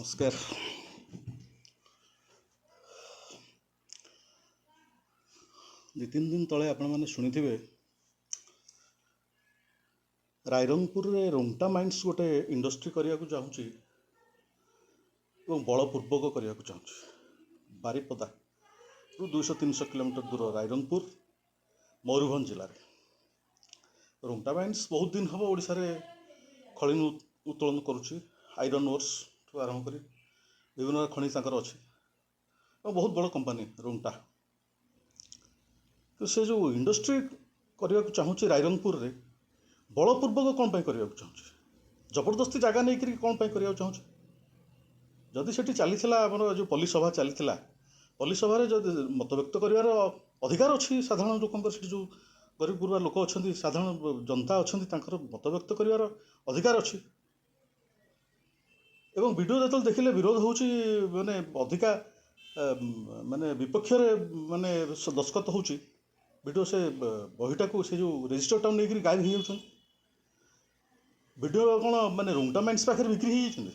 नमस्कार। दु तीन दिन तले आपण मैंने शुणी रायरंगपुर रे रोंगटा माइंस गोटे इंडस्ट्री करने को चाहूँगी बलपूर्वक करने को चाहूँगी। बारिपदा रु 200-300 किलोमीटर दूर रायरंगपुर मयूरभंज जिले में रोंगटा माइंस बहुत दिन हम ओडिशा रे खनि उत्तोलन करुच्ची। आयरन ओर्स ठू आरंभ कर विभिन्न खनि अच्छी बहुत बड़ कंपनी रोंगटा। तो से जो इंडस्ट्री करने को चाहूँगी रायरंगपुर रे बलपूर्वक कौन करने को चाहूँगी, जबरदस्ती जगह नहीं करी कौन करने चाहूँगी। जदि से चली आमर जो पल्ली सभा चली पल्ली सभार जो मत व्यक्त कर अधिकार अच्छी साधारण लोक जो गरीब गुरुआ लोक अच्छा साधारण जनता अच्छा मत व्यक्त कर अधिकार अच्छी। एवं वीडियो जो देखिले विरोध होची माने अधिका माने विपक्ष माने दस्खत होची वीडियो से बहीटा को से जो रजिस्टर टाउन नहीं गायब हो जाउछन। वीडियो कौन माने रोंगटा माइंस पाखे बिक्री हो जाइछन।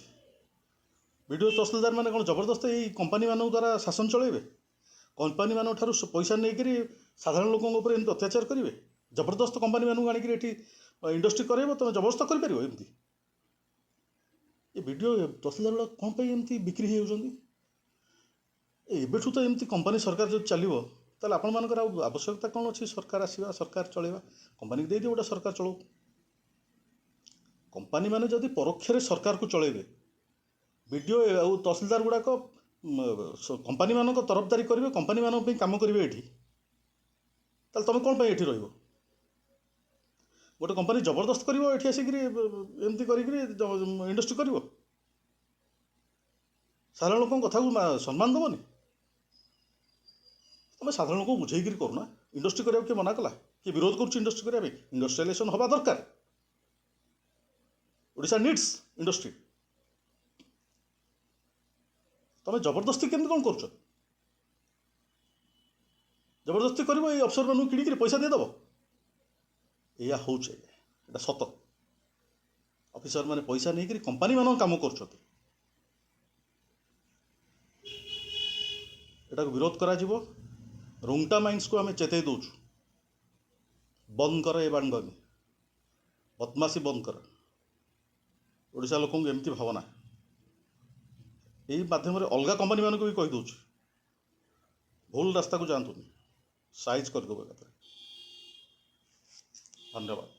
वीडियो तहसीलदार माने कौन जबरदस्त यही कंपनी मान द्वारा शासन चलेबे, कंपनी मान ठारू पैसा नहीं साधारण लोकों ऊपर एमती अत्याचार करेंगे। जबरदस्त कंपनी मानू आनिक इंडस्ट्री करेब तुम जबरदस्त कर एमती ये वीडियो तहसीलदार गुड़ा कौन एमती बिक्री होती। एबेठू तो एमती कंपनी सरकार जो चलो ताल आपण मानकर आवश्यकता कौन अच्छी सरकार आसवा सरकार चलेगा कंपनी को दे दियो गोटे सरकार चलो। कंपनी माने जदि परोक्ष सरकार को चलेबे वीडियो और तहसीलदार गुड़ाक कंपनी मान तरफदारी करेंगे कंपनी मान कम करेंगे ये तुम कौन ये रही गोटे कंपनी जबरदस्त कर ये आसिक एमती कर इंडस्ट्री कर साधारण लोक कथा को सम्मान दबनी। तुम साधारण लोग बुझे करूना इंडस्ट्री करने किए मना कला कि विरोध कर इंडस्ट्री करने इंडस्ट्रियलाइजेशन हवा दरकार। ओडिशा नीड्स इंडस्ट्री तुम जबरदस्ती केमती कौन कर जबरदस्ती कर अफसर मानू कि पैसा देदेव या हूँ सत ऑफिसर माने पैसा नहीं कंपनी मान काम कर विरोध करा जीवो। रोंगटा माइंस को आम चेतई दौचु बंद कर ये बांगनी बदमाशी बंद कर। ओडिशा लोक एमती भावना यही माध्यम अलग कंपनी मान को भी कहीदे भूल रास्ता को जातुनि साइज करदेव। धन्यवाद।